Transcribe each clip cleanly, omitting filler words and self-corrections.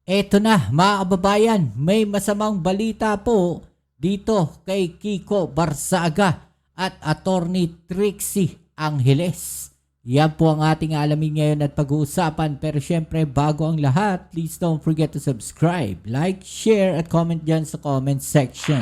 Eto na mga kababayan, may masamang balita po dito kay Kiko Barsaga at Attorney Trixie Angeles. Yan po ang ating alamin ngayon at pag-uusapan. Pero syempre bago ang lahat, please don't forget to subscribe, like, share at comment dyan sa comment section.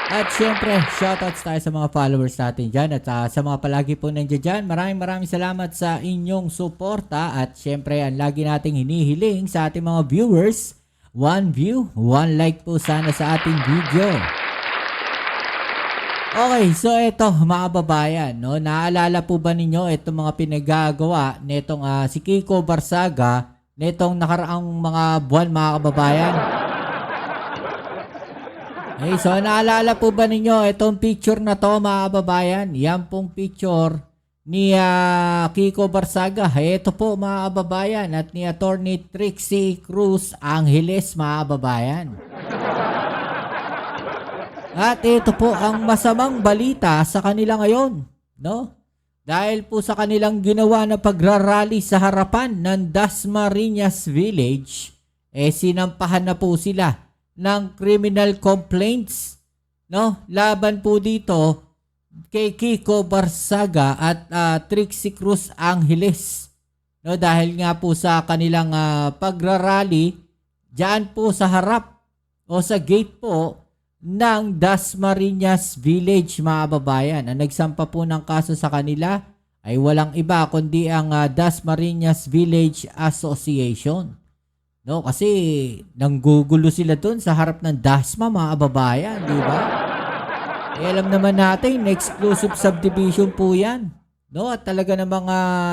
At syempre, shoutouts tayo sa mga followers natin dyan at sa mga palagi po nandiyan dyan. Maraming salamat sa inyong suporta at syempre ang lagi nating hinihiling sa ating mga viewers, 1 view, 1 like po sana sa ating video. Okay, so eto mga babayan, no? Naalala po ba ninyo itong mga pinagagawa nitong si Kiko Barsaga nitong nakaraang mga buwan mga kababayan? Okay, so naalala po ba ninyo itong picture na to mga kababayan? Yan pong picture ni Kiko Barsaga. Ito po mga kababayan at ni Attorney Trixie Cruz Angeles mga kababayan. At ito po ang masamang balita sa kanila ngayon, no? Dahil po sa kanilang ginawa na pagrarally sa harapan ng Dasmariñas Village, sinampahan na po sila ng criminal complaints, no? Laban po dito kay Kiko Barsaga at Trixie Cruz Angeles, no? Dahil nga po sa kanilang pagrarally diyan po sa harap o sa gate po ng Dasmariñas Village mga babayan. Ang nagsampa po ng kaso sa kanila ay walang iba kundi ang Dasmariñas Village Association. No, kasi nanggugulo sila doon sa harap ng Dasma mga kababayan, di ba? Alam naman natin, exclusive subdivision po yan. No, at talaga namang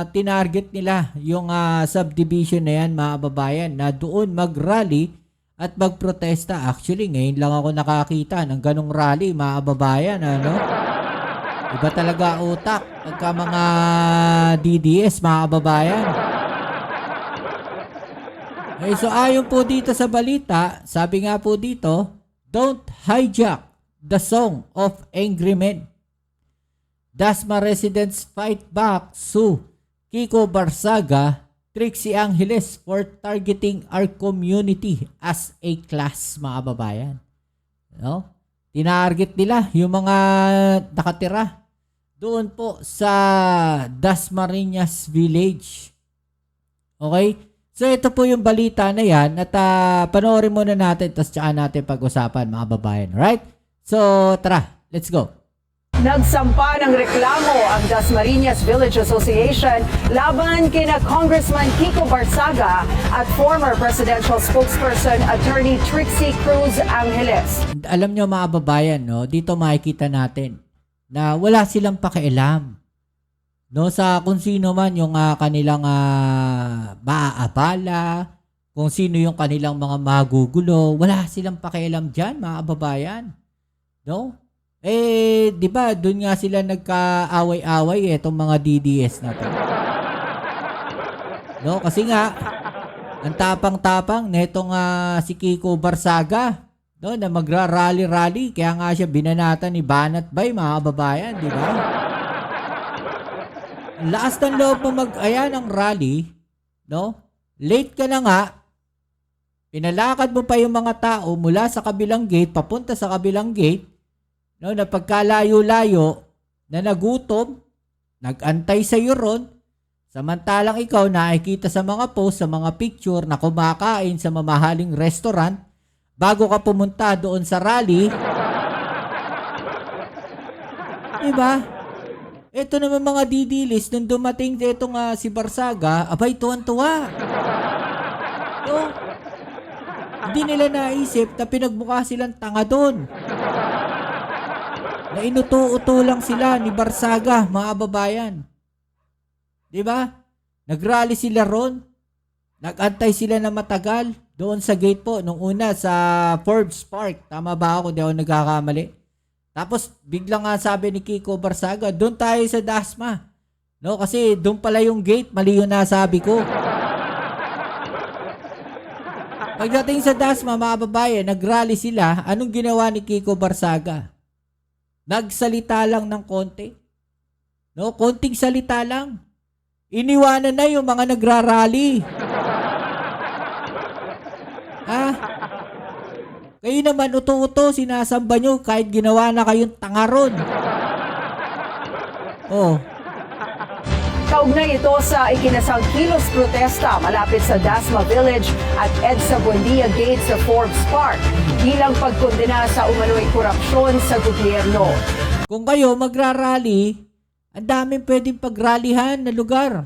tinarget nila yung subdivision na yan mga kababayan na doon mag-rally at magprotesta. Actually, ngayon lang ako nakakita ng ganong rally mga kababayan, ano? Iba talaga utak pagka mga DDS mga kababayan. Okay, so ayon po dito sa balita, sabi nga po dito, don't hijack the song of angry men. Dasma residents fight back, sue Kiko Barsaga, Trixie Angeles for targeting our community as a class mga babayan. No? Tinarget nila yung mga nakatira doon po sa Dasmariñas Village. Okay? So ito po yung balita na yan at panoorin muna natin tapos tsaka natin pag-usapan mga babayan. Right? So tara, let's go. Nagsampa ng reklamo ang Dasmariñas Village Association laban kina Congressman Kiko Barsaga at former presidential spokesperson Attorney Trixie Cruz Angeles. Alam nyo mga babayan, no, dito makikita natin na wala silang pakialam, no, sa kung sino man yung kanilang maaabala, kung sino yung kanilang mga magugulo, wala silang pakialam dyan mga babayan. No? Di ba, doon nga sila nagkaaway-away itong mga DDS na to. No, kasi nga ang tapang-tapang nitong si Kiko Barsaga, no, na magra-rally-rally, kaya nga siya binanatan ni Banat Bay mga babayan, di ba? Lakas ng loob mo mag-aya ng rally, no? Late ka na nga, pinalakad mo pa yung mga tao mula sa kabilang gate, papunta sa kabilang gate, no, na pagkalayo-layo, na nagutom, nag-antay sa iyo ron, samantalang ikaw nakikita sa mga post, sa mga picture na kumakain sa mamahaling restaurant, bago ka pumunta doon sa rally, diba? Ito naman mga didilis, nung dumating itong si Barsaga, abay tuwan-tuwa. No? Hindi nila naisip na pinagmukha silang tanga doon. Na inuto-uto lang sila ni Barsaga, mga babayan. Diba? Nagrally sila ron. Nagantay sila na matagal doon sa gate po. Nung una sa Forbes Park. Tama ba ako? Di ako nagkakamali. Tapos biglang nga sabi ni Kiko Barsaga, doon tayo sa Dasma. No? Kasi doon pala yung gate. Mali yung nasabi ko. Pagdating sa Dasma, mga babayan, nagrally sila. Anong ginawa ni Kiko Barsaga? Nagsalita lang ng konti. No, konting salita lang. Iniwanan na yung mga nagrarally. Ah, kayo naman uto-uto, sinasamba nyo kahit ginawa na kayong tangaron. Oh, Kaugnay ito sa ikinasang kilos protesta malapit sa Dasma Village at EDSA Buendia Gate sa Forbes Park bilang pagkondena sa umano'y korupsyon sa gobyerno. kung kayo magrarally, ang daming pwedeng pagralihan na lugar.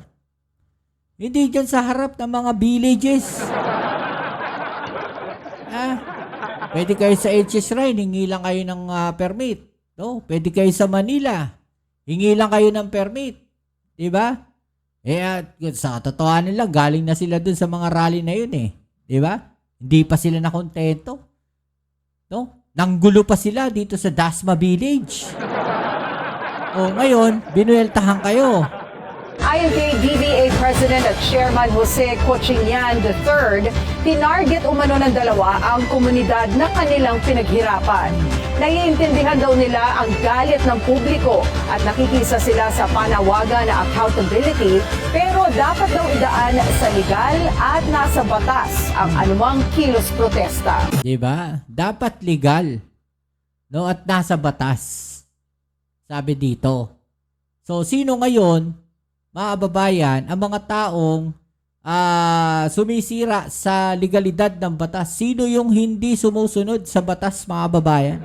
Hindi dyan sa harap ng mga villages. Pwede kayo sa HS Shrine, hingi lang kayo ng permit. No? Pwede kayo sa Manila, hingi lang kayo ng permit. Diba? Sa totohanan nila, galing na sila dun sa mga rally na yun eh. Diba? Hindi pa sila nakontento. No? Nanggulo pa sila dito sa Dasma Village. O ngayon, binueltahan kayo. Ayon kay DBA President at Chairman Jose Cochinian III, tinarget umano ng dalawa ang komunidad na kanilang pinaghirapan. Naiintindihan daw nila ang galit ng publiko at nakikisa sila sa panawagan na accountability, pero dapat daw idaan sa legal at nasa batas ang anumang kilos protesta. Diba? Dapat legal. No? At nasa batas. Sabi dito. So, sino ngayon, mga kababayan, ang mga taong sumisira sa legalidad ng batas? Sino yung hindi sumusunod sa batas, mga kababayan?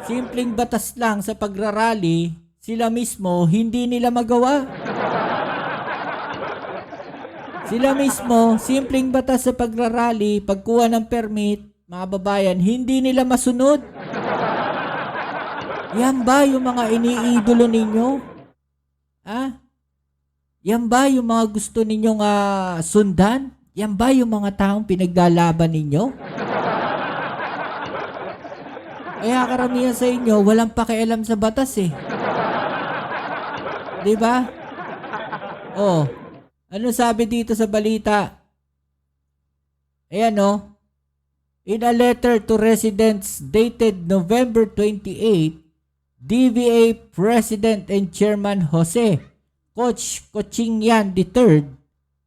Simpleng batas lang sa pagrarally, sila mismo hindi nila magawa. Sila mismo, simpleng batas sa pagrarally, pagkuha ng permit, mga kababayan, hindi nila masunod. Yan ba yung mga iniidolo ninyo? Yan ba yung mga gusto ninyong sundan? Yan ba yung mga taong pinaglalaban ninyo? Kaya karamihan sa inyo, walang pakialam sa batas eh. Diba? Oh, ano sabi dito sa balita? Ayan oh. In a letter to residents dated November 28, DVA President and Chairman Jose Cochinian III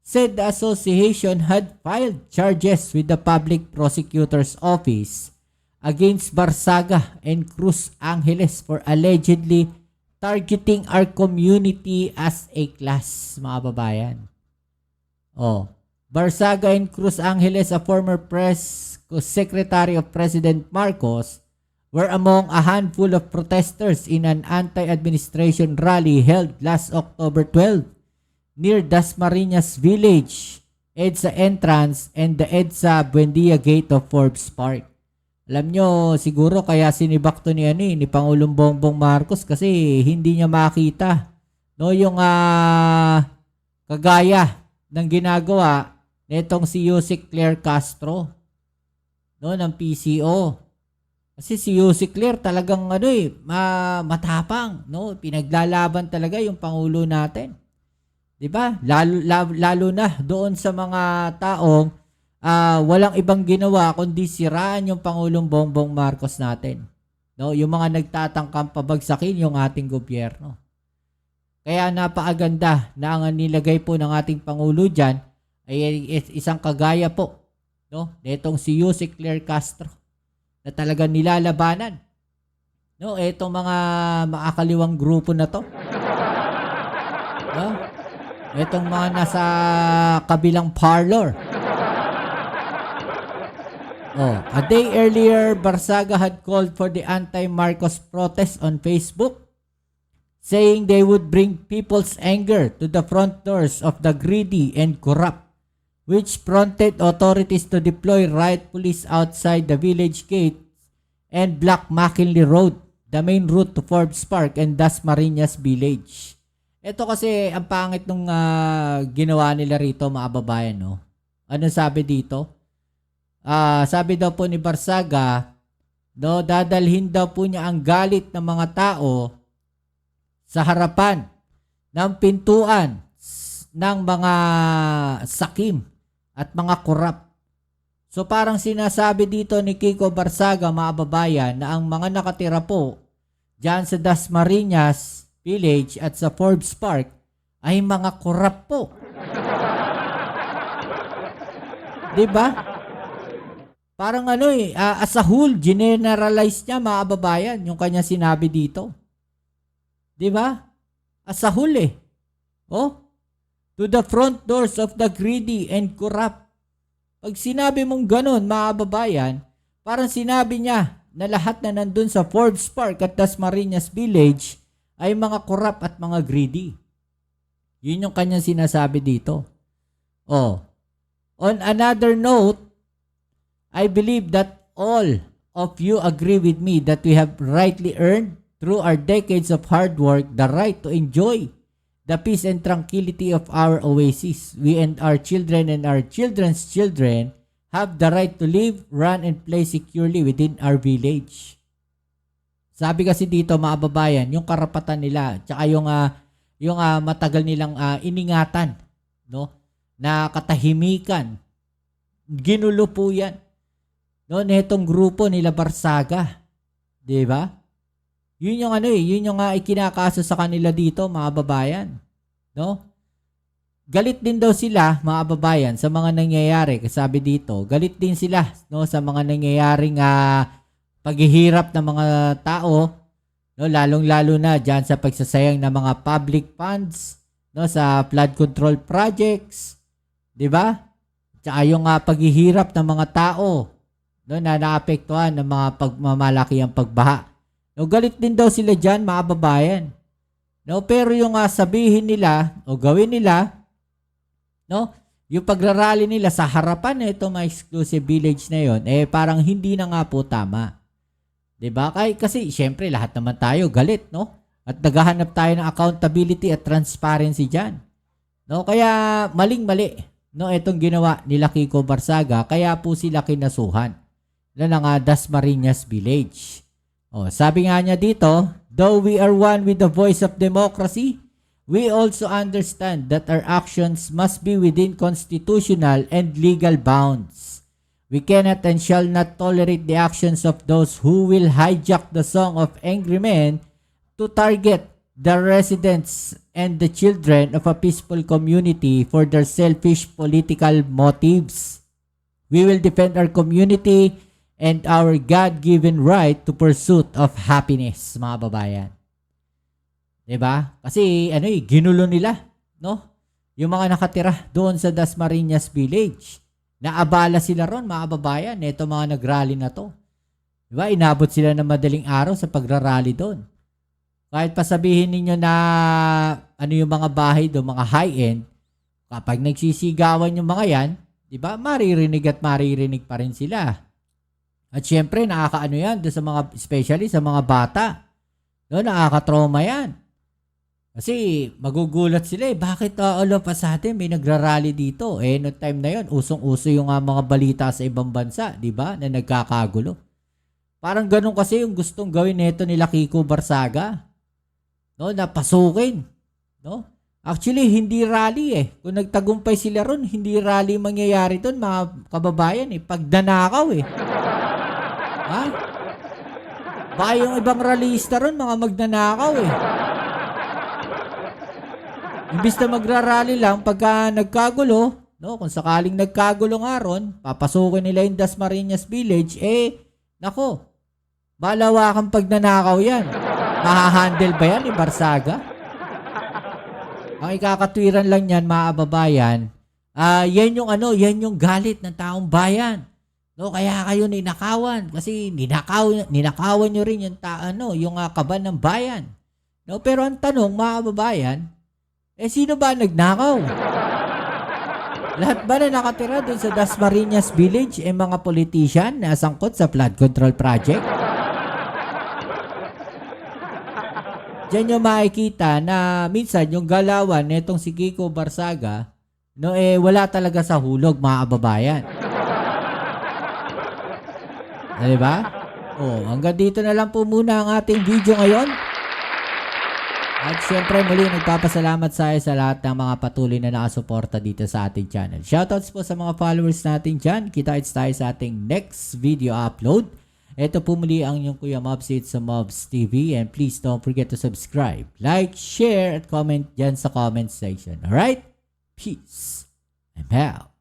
said the association had filed charges with the Public Prosecutor's Office against Barsaga and Cruz Angeles for allegedly targeting our community as a class, mga babayan. Oh, Barsaga and Cruz Angeles, a former press secretary of President Marcos, were among a handful of protesters in an anti-administration rally held last October 12 near Dasmariñas Village, EDSA entrance, and the EDSA Buendia Gate of Forbes Park. Alam nyo, siguro kaya sinibak to ni Pangulong Bongbong Marcos kasi hindi niya makita yung kagaya ng ginagawa nitong si Jose Claire Castro ng PCO. Kasi si Jose Claire talagang matapang, pinaglalaban talaga yung pangulo natin. 'Di ba? Lalo na doon sa mga taong walang ibang ginawa kundi siraan yung Pangulong Bongbong Marcos natin. Yung mga nagtatangkang pabagsakin yung ating gobyerno. Kaya napakaganda na ang nilagay po ng ating pangulo diyan ay isang kagaya po, netong si Jose Claire Castro, na talagang nilalabanan etong mga makakaliwang grupo na to. Etong mga nasa kabilang parlor. A day earlier, Barsaga had called for the anti-Marcos protest on Facebook, saying they would bring people's anger to the front doors of the greedy and corrupt, which prompted authorities to deploy riot police outside the village gate and block McKinley Road, the main route to Forbes Park and Dasmariñas Village. Ito kasi ang pangit nung ginawa nila rito, mga babayan. Ano sabi dito? Sabi daw po ni Barsaga, dadalhin daw po niya ang galit ng mga tao sa harapan ng pintuan ng mga sakim at mga korap. So parang sinasabi dito ni Kiko Barsaga, mga babayan, na ang mga nakatira po dyan sa Dasmariñas Village at sa Forbes Park ay mga korap po. 'Di ba? Parang as a whole, generalize niya mga kababayan yung kanya sinabi dito. 'Di ba? As a whole Oh, to the front doors of the greedy and corrupt. Pag sinabi mong ganun, mga kababayan, parang sinabi niya na lahat na nandun sa Forbes Park at Dasmariñas Village ay mga corrupt at mga greedy. Yun yung kanyang sinasabi dito. Oh, on another note, I believe that all of you agree with me that we have rightly earned through our decades of hard work the right to enjoy the peace and tranquility of our oasis. We and our children and our children's children have the right to live, run, and play securely within our village. Sabi kasi dito mga babayan, yung karapatan nila, tsaka yung matagal nilang iningatan, no, na katahimikan, ginulo po yan. No, netong grupo nila Barsaga, 'di ba? Yun yung yun yung ikinakaso sa kanila dito, mga babayan, no? Galit din daw sila, mga babayan, sa mga nangyayari. Sabi dito, galit din sila, no, sa mga nangyayaring paghihirap ng mga tao, no, lalong-lalo na diyan sa pagsasayang ng mga public funds, no, sa flood control projects, 'di ba? Tsaka yung paghihirap ng mga tao, no, na naapektuhan ng mga pagmamalaki ang pagbaha. No, galit din daw sila diyan, mga babayan. No, pero yung sabihin nila o gawin nila, no, yung pagrarally nila sa harapan na itong mga exclusive village na yon, parang hindi na nga po tama. 'Di ba? Kasi syempre lahat naman tayo galit, no? At naghahanap tayo ng accountability at transparency diyan. No, kaya maling-mali, no, itong ginawa nila Kiko Barsaga, kaya po sila kinasuhan ng Dasmariñas Village. Oh, sabi nga niya dito, though we are one with the voice of democracy, we also understand that our actions must be within constitutional and legal bounds. We cannot and shall not tolerate the actions of those who will hijack the song of angry men to target the residents and the children of a peaceful community for their selfish political motives. We will defend our community and our God-given right to pursuit of happiness, mga babayan. 'Di ba? Kasi ginulo nila, no? Yung mga nakatira doon sa Dasmariñas Village. Naabala sila ron, mga babayan, neto mga nagrally na to. 'Di ba? Inabot sila ng madaling araw sa pagrarally doon. Kahit pa sabihin ninyo na yung mga bahay doon, mga high-end, kapag nagsisigawan yung mga yan, 'di ba? Maririnig at maririnig pa rin sila. At syempre, nakakaano yan sa mga, especially sa mga bata. No, nakaka-trauma yan. Kasi magugulat sila bakit all of a sudden may nagrarally dito? No time na yon, usong-uso yung mga balita sa ibang bansa, di ba? Na nagkakagulo. Parang ganun kasi yung gustong gawin nito nila Kiko Barsaga. No, napasukin. No? Actually, hindi rally Kung nagtagumpay sila ron, hindi rally mangyayari doon, mga kababayan Pagdanakaw Ha? Baka yung ibang rallyista ron, mga magnanakaw Imbis na magrarally lang pagka nagkagulo, no, kung sakaling nagkagulo nga ron, papasukin nila yung Dasmariñas Village, nako, malawakang pagnanakaw yan. Mahahandle ba yan ni Barsaga? Ang ikakatwiran lang yan, mga kababayan, yan yung galit ng taong bayan. No, kaya kayo ninakawan kasi ninakawan nyo rin yung kaban ng bayan. No, pero ang tanong, mga kababayan, sino ba nagnakaw? Lahat ba na nakatira dun sa Dasmariñas Village mga politician na sangkot sa flood control project? Diyan nyo makikita na minsan yung galawan netong si Kiko Barsaga, no, wala talaga sa hulog, mga kababayan. Diba? Hanggang dito na lang po muna ang ating video ngayon. At syempre muli nagpapasalamat sa lahat ng mga patuloy na nakasuporta dito sa ating channel. Shoutouts po sa mga followers natin dyan. Kita-kits tayo sa ating next video upload. Ito po muli ang inyong Kuya Mobs sa Mobs TV. And please don't forget to subscribe, like, share, at comment dyan sa comment section. Alright? Peace. I'm out.